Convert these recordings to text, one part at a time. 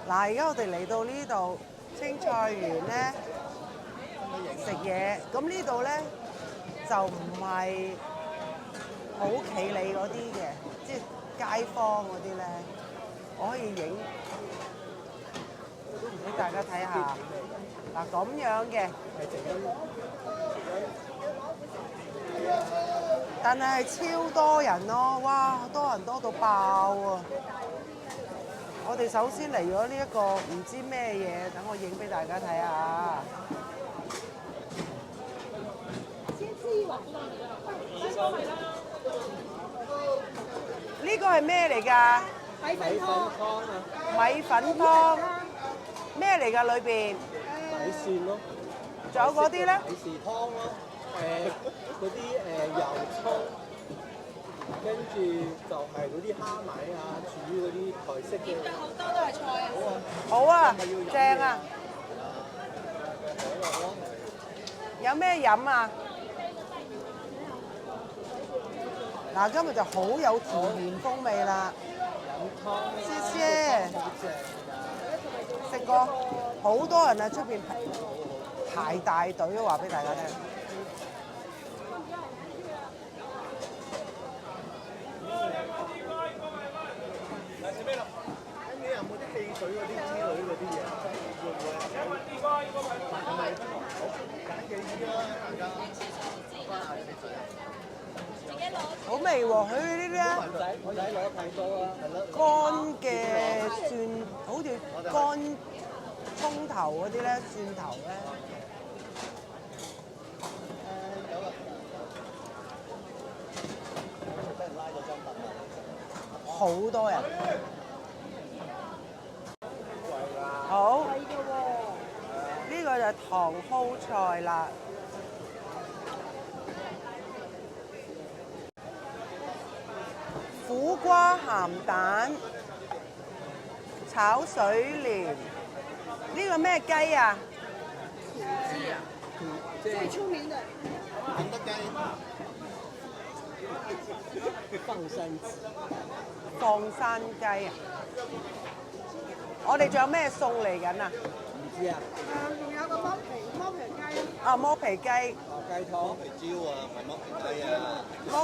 嗱，而家我哋嚟到呢度青菜園咧食嘢，咁呢度咧就唔係好企理嗰啲嘅，即係街坊嗰啲咧，我可以影俾大家睇下。嗱咁樣嘅，但係超多人咯，哇！多人多到爆啊！我哋首先嚟咗呢一個唔知咩嘢，等我影俾大家睇下。呢個係咩嚟㗎？米粉湯啊，米粉湯咩嚟㗎？裏邊米線咯，仲有嗰啲咧？米豉湯咯，嗰啲油葱，跟住就係嗰啲蝦米啊，煮嗰啲台式嘅。好多都係菜啊！好啊，正啊！有咩飲啊？嗱，今日就好有田園風味啦！謝謝。食過，好多人啊，出邊排大隊都話俾大家聽。咁你有冇啲汽水嗰啲之類嗰啲嘢？會唔會？係咪？好，揀幾支啦，大家。好味喎！佢呢啲咧我仔攞太多啦，係咯。乾嘅蒜，好似乾葱頭嗰啲咧，蒜頭咧。有啦。俾人拉咗張凳啊！好多人。好。呢個就係糖蒿菜啦。苦瓜鹹蛋、炒水蓮，呢個咩雞啊？最出名的肯德雞。放山雞。放山雞啊！我哋仲有咩餸嚟緊啊？唔知啊。仲有個剝皮雞。啊，剝皮雞。雞湯。剝皮椒啊，唔係剝皮雞啊。剝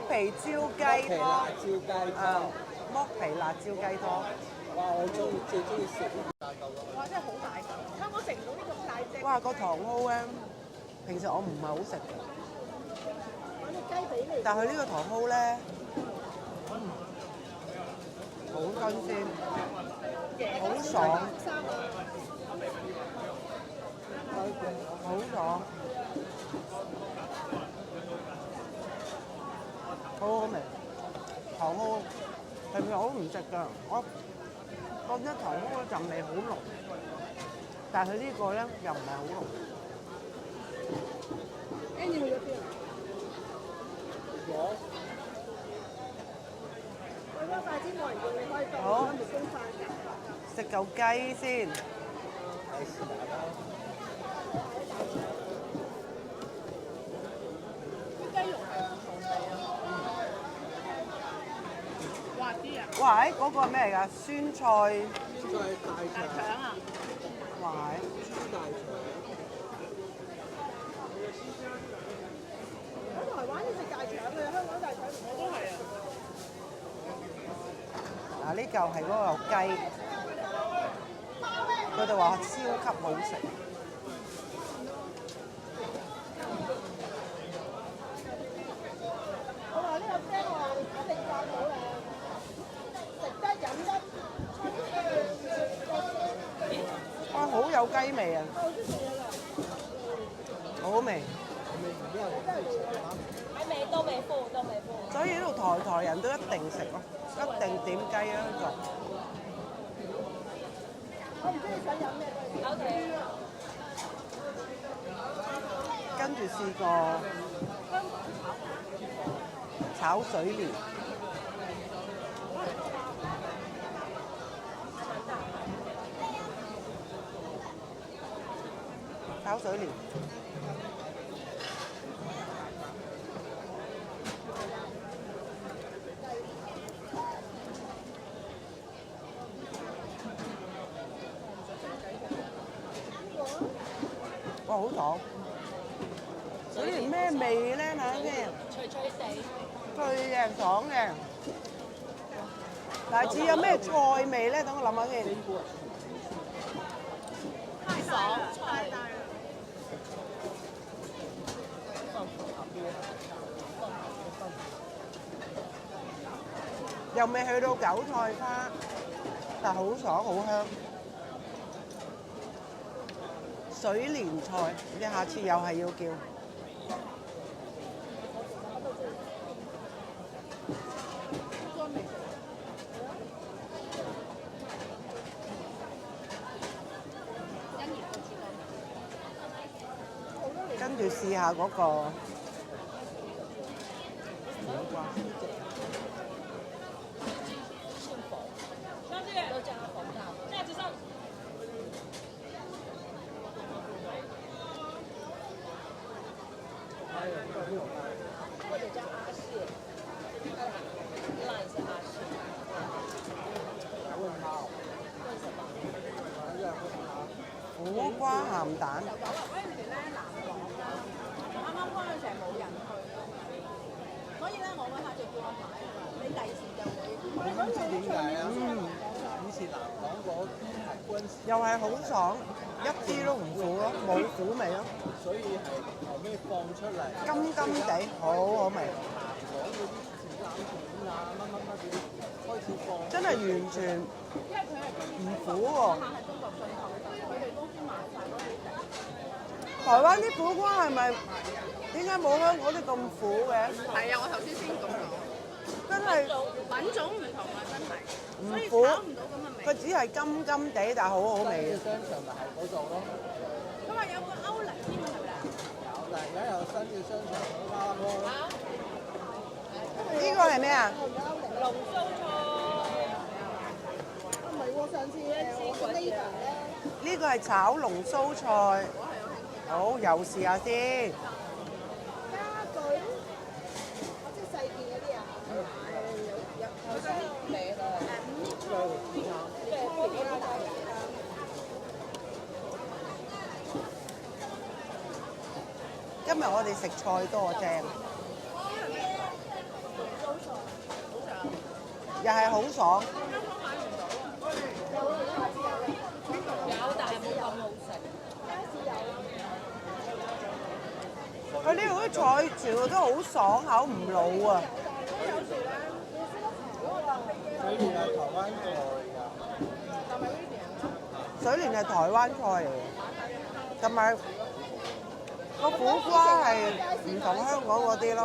皮椒雞湯。辣椒雞湯。剝皮辣椒雞湯。哇！我最中意食呢大嚿咯。哇！真係好大嚿，香港食唔到呢咁大隻。哇！個糖蒿咧，平時我唔係好食嘅。揾隻雞髀嚟。但係佢呢個糖蒿咧，好新鮮，好爽，好爽，好好味。糖蒿平時我都唔食㗎，我覺得糖蒿嘅陣味好濃，但係佢呢個咧又唔係好濃。Andy 去咗邊啊？我佢嗰筷子冇人用，你可以當好跟住蒸飯。食嚿雞先。係是但啦。啲雞肉係唔同味啊，滑啲啊！哇！嗰個係咩嚟㗎？酸菜。酸菜大腸。腸啊！哇！豬大腸。喺台灣要食大腸嘅，香港大腸我都係啊。嗱，呢嚿係嗰個雞，佢哋話超級好食。我話呢個 friend 話一定賺到咧，食得飲得，哇！好有雞味啊！我中意食啊！好好味。還沒都沒付，都沒付。所以呢度台人都一定食咯，一定點雞啊呢個。我唔知你想飲咩？OK。跟住試過炒水蓮。炒水蓮。哇，好爽！嗰啲咩味咧？睇下先。脆脆地。脆嘅，爽嘅。大致有咩菜味咧？等我諗下先。爽菜。又未去到韭菜花，但係好爽好香。水蓮菜，你下次又係要叫。跟住試下嗰個苦瓜。都加紅糖。架子上。或者叫阿蟹，辣也是阿蟹。問他，問什麼？苦瓜鹹蛋。就講話嗰陣時咧，南港啦，啱啱開嗰陣時係冇人去咯，所以咧我嗰下就叫我買，你第時就會。你唔知點解啊？以前南港嗰嗰陣時，又係好爽，一啲都唔苦咯，冇苦味咯，所以係後尾放出嚟，甘甘地，好好味，南港嗰啲展覽館啊，乜乜乜嗰啲開始放，真係完全因為佢係唔苦喎。係中國進口嘅，佢哋公司買晒嗰啲地。台灣啲苦瓜係咪點解冇香港啲咁苦嘅？係啊，我頭先先咁講。真係品種唔同啊，真係，唔所以苦炒唔到咁嘅味。佢只係甘甘地，但係好好味嘅。商場咪係嗰度咯。佢話有個歐力添係咪啊？有，但係而家有新嘅商場嗰間咯。呢個係咩啊？龍鬚菜。唔係喎，上次我個 neighbor 咧，呢個係炒龍鬚菜。好，又試下先。家具，我即係細件嗰啲啊，有啲靚啊，即係方便啦，今日我哋食菜多正，又係好爽。有，但係冇咁好食。佢呢度啲菜全部都好爽口，唔老啊！水蓮係台灣菜㗎。水蓮係台灣菜嚟嘅，同埋個苦瓜係唔同香港嗰啲咯。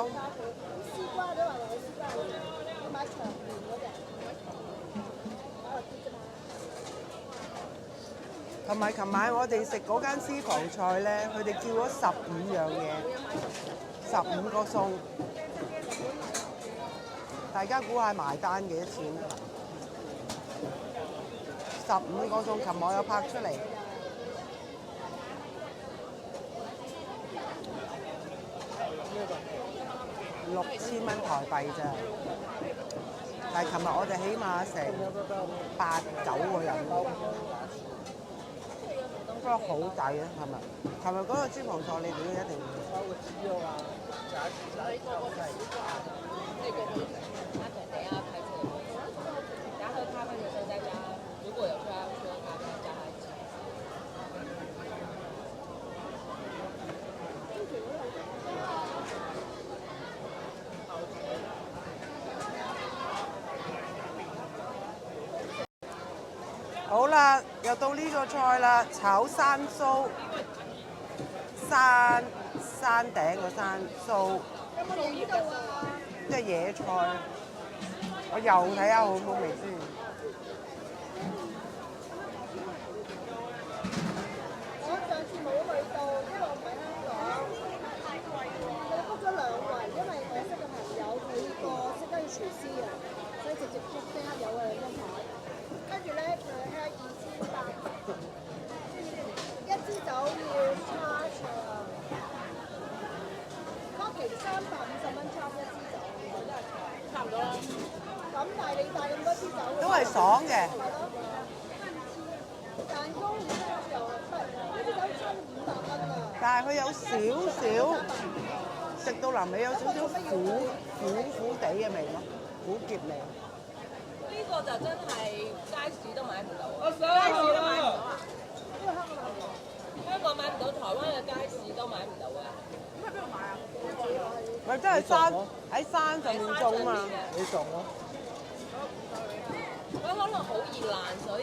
絲瓜都話有絲瓜，要買長年嗰隻，買落啲啫嘛。同埋琴晚我哋食嗰間私房菜咧，佢哋叫咗15樣嘢，15個餸，大家估下埋單幾多錢啊？15個餸，琴晚有拍出嚟，6000蚊台幣咋？但係琴日我哋起碼成8、9個人。不過好抵啊，係咪？琴日嗰個私房菜你哋都一定包個豬肉啊，炸個係。那個不是，他可能等一下开车，等下喝咖啡的时候再加，如果有需要喝咖啡加他一起。好啦，又到呢個菜啦，炒山蘇，山頂個山蘇，有冇影到啊？即係野菜。我又睇下好唔好味先。我上次冇去到，因為我唔喺香港。我 book 咗2圍，因為我識嘅朋友佢個識得嘅廚師啊，所以直接 book 即刻有啊兩張台。跟住咧，佢係2800，一支酒要 charge 啊，coffee 350蚊 charge 一支酒，差唔多啦。咁但係你帶咁多支酒，都係爽嘅。係咯。蛋糕唔 charge 又唔係，一支酒但係佢有少少食到臨尾有少少苦地嘅味咯，苦澀味。呢個就真係街市都買唔到，街市都買唔到啊！香港買唔到，台灣嘅街市都買唔到啊！咁喺邊度買啊？咪真係喺山上面種嘛。你種咯。佢可能好易爛，所以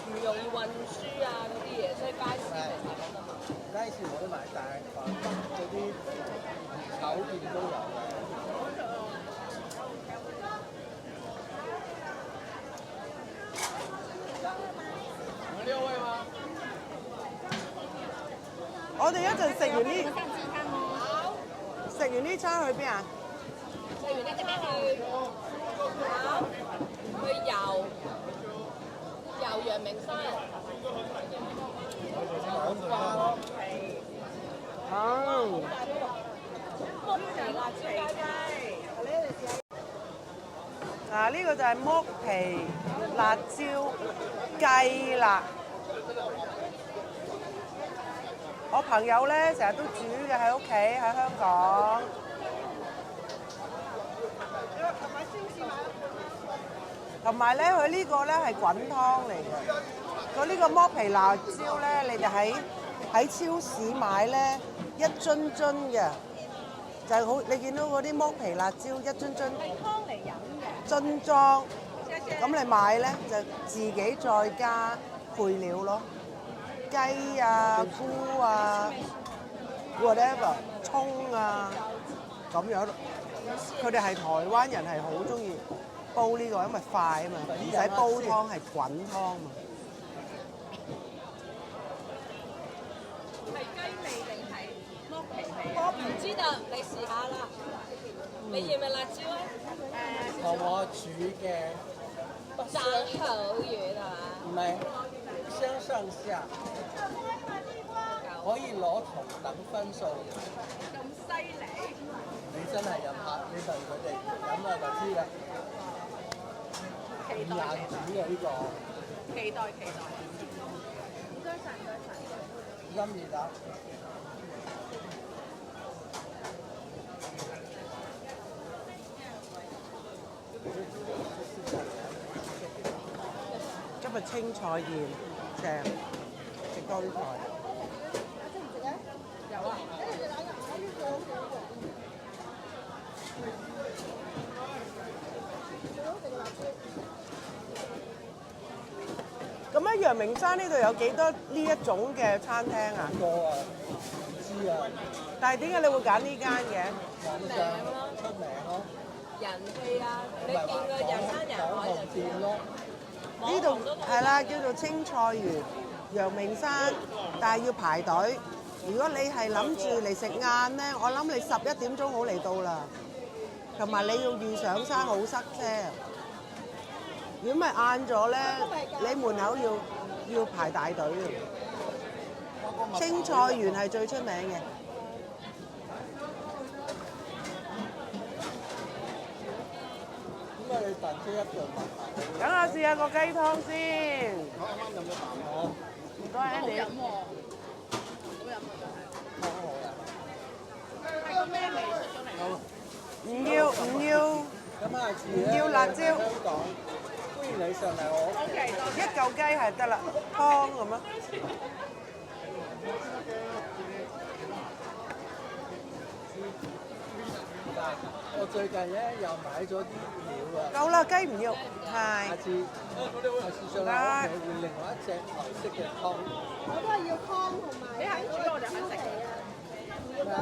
唔容易運輸啊嗰啲嘢，所以街市咪買得嘛。街市冇得買，但係嗰啲酒店都有嘅。6位嗎？我哋一陣食完呢餐去邊啊？食完呢隻咩去？去遊陽明山。哦。剝皮辣椒雞。嗱，呢個就係剝皮辣椒雞啦。我朋友咧成日都煮嘅喺屋企，喺香港。同埋咧，佢呢個咧係滾湯嚟嘅。佢呢個剝皮辣椒咧，你哋喺超市買咧一樽樽嘅，就係好你見到嗰啲剝皮辣椒一樽樽。係湯嚟飲嘅。樽裝，咁你買咧就自己再加配料咯，雞啊、菇啊 ，whatever， 葱啊，咁樣。佢哋係台灣人，係好中意煲呢個，因為快啊嘛，唔使煲湯，係滾湯嘛。係雞味定係剝皮味？我唔知道，你試下啦。你要咪辣椒啊？同我煮嘅爭好遠係嘛？唔係相上下，可以攞同等分數。咁犀利？你真係飲下，你問佢哋飲下就知啦。期待難煮嘅呢個。期待。唔該晒。陰熱打。今日青菜鹽正，食多啲菜。有啊。咁喺陽明山呢度有幾多呢一種嘅餐廳啊？多啊，唔知啊。但係點解你會揀呢間嘅？網上出名咯。人氣啊！你見過人山人海就知店咯。呢度係啦，叫做青菜園陽明山，但係要排隊。如果你係諗住嚟食晏咧，我諗你11點鐘好嚟到啦。同埋你要預上山好塞車。如果唔係晏咗咧，你門口要排大隊嘅。青菜園係最出名嘅。點解你突出一樣問題？等我試下個雞湯先。我啱啱飲咗啖湯。唔該 Andy。好飲喎，好飲啊真係。湯好飲。係個咩味出咗嚟？唔要。咁下次咧，要辣椒香港歡迎你上嚟我屋企。一嚿雞係得啦，湯咁咯。我最近咧又買咗啲料啊。夠啦，雞唔要，係。下次上嚟我屋企會另外一隻台式嘅湯。我都係要湯同埋。你肯煮我就肯食。咩啊？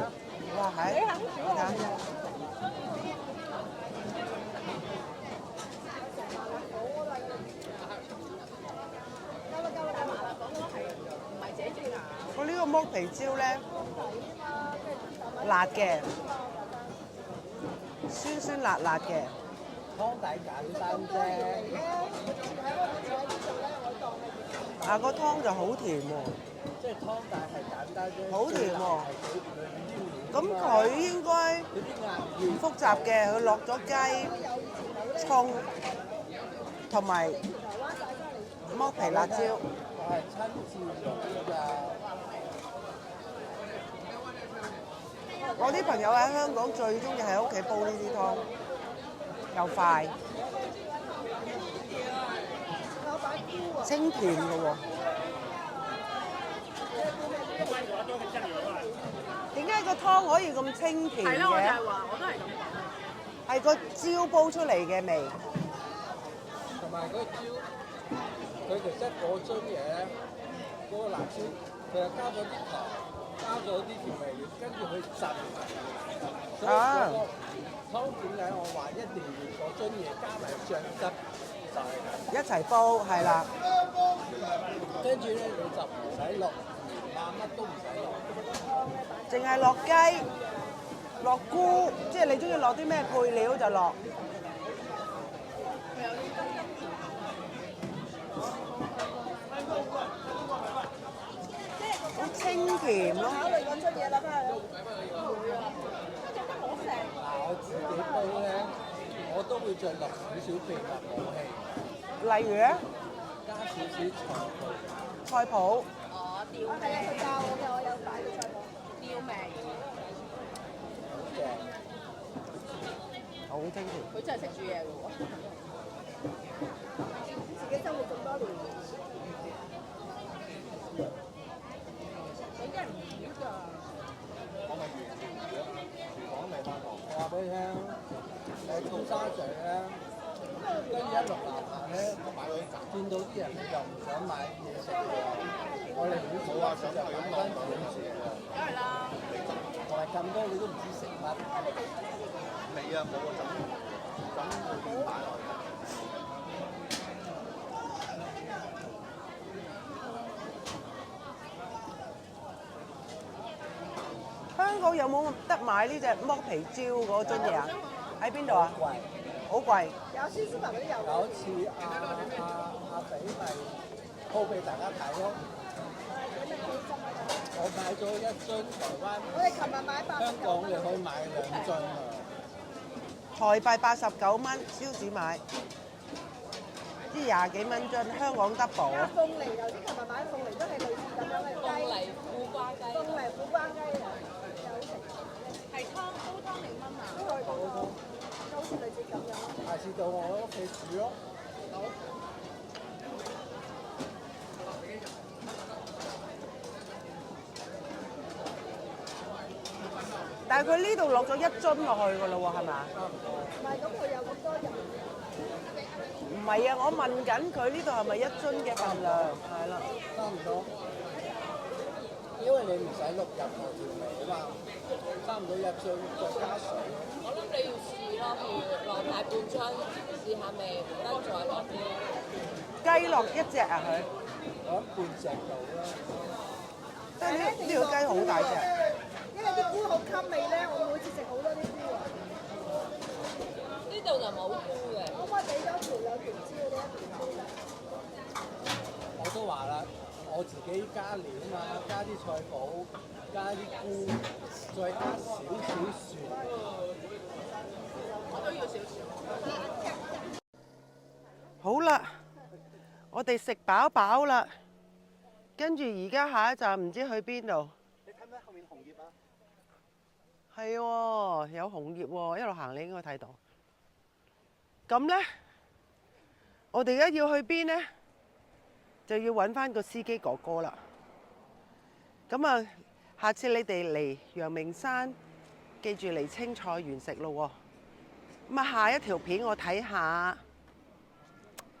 哇，係。你肯煮我就。我呢個剝皮椒咧，辣嘅，酸辣嘅。湯底簡單啫。啊，個湯就好甜喎。即係湯底係簡單啫。好甜喎。咁咁佢應該嗰啲硬唔複雜嘅，佢落咗雞、葱同埋剝皮辣椒。我係親自用㗎。我啲朋友喺香港最中意喺屋企煲呢啲湯，又快，清甜嘅喎。點解個湯可以咁清甜嘅？係咯，我就係話，我都係咁講。係個椒煲出嚟嘅味。同埋嗰個椒，佢其實嗰樽嘢咧，嗰個辣椒，佢係加咗啲糖，加咗啲調味料，跟住去浸。所以嗰個湯點解我話一定要嗰樽嘢加埋醬汁，就係咁。一齊煲係啦。跟住咧你就唔使落鹽啊，乜都唔使落。淨係落雞、落菇，即係你中意落啲咩配料就落。好清甜咯。考慮嗰出嘢啦，翻去。嗱，我自己煲咧，我都會再落少少秘密武器，例如咧，加少少菜脯，哦，吊我係啊，佢教我嘅，我有擺到菜脯。吊命，嘅。好清甜。佢真係識煮嘢嘅喎。自己生活咁多年，佢真係唔煮㗎。我咪完全唔咗，廚房未翻學。我話俾你聽，喺尖沙咀咧，跟住一落樓下咧，見到啲人又唔想買嘢食喎，我寧願冇話想就買翻自己煮嘅。梗係啦。同埋咁多你都唔知食乜。未啊，冇啊，咁會買落去。香港有冇得買呢隻剝皮椒嗰樽嘢啊？喺邊度啊？貴。好貴。有超市嗰啲有。有一次阿比咪鋪俾大家睇咯。我買咗一樽台灣，我哋琴日買香港你可以買2樽啊。台幣89蚊，超市買，啲20幾蚊樽，香港 double 啊！鳳梨，頭先琴日買鳳梨都係類似咁樣嘅雞。鳳梨苦瓜雞。鳳梨苦瓜雞啊，有食。係湯煲湯定炆啊？都可以煲湯，都好似類似咁樣。下次到我屋企煮咯。但係佢呢度落咗1樽落去㗎咯喎，係咪啊？唔係咁，佢有咁多人。唔係啊，我問緊佢呢度係咪1樽嘅份量？係啦。差唔多，因為你唔使落任何調味啊嘛，差唔多1樽再加水。我諗你要試咯，譬如落大半樽，試下味，跟住再落啲。雞落1隻啊佢？我諗半隻到啦。即係呢個雞好大隻。因為啲菇好吸味咧，我每次食好多啲菇啊。呢度就冇菇嘅。可唔可以俾多條兩條椒呢？一條椒？我都話啦，我自己加料嘛，加啲菜脯，加啲菇，再加少少蒜。我都要少少。好啦，我哋食飽飽啦，跟住而家下一站唔知去邊度。你睇唔睇後面紅葉啊？係喎，有紅葉喎，一路行你應該睇到。咁呢，我哋而家要去邊呢？就要揾翻個司機哥哥啦。咁啊，下次你哋嚟陽明山，記住嚟青菜園食咯喎。咁啊，下一條片我睇下，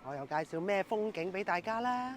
我又介紹咩風景俾大家啦。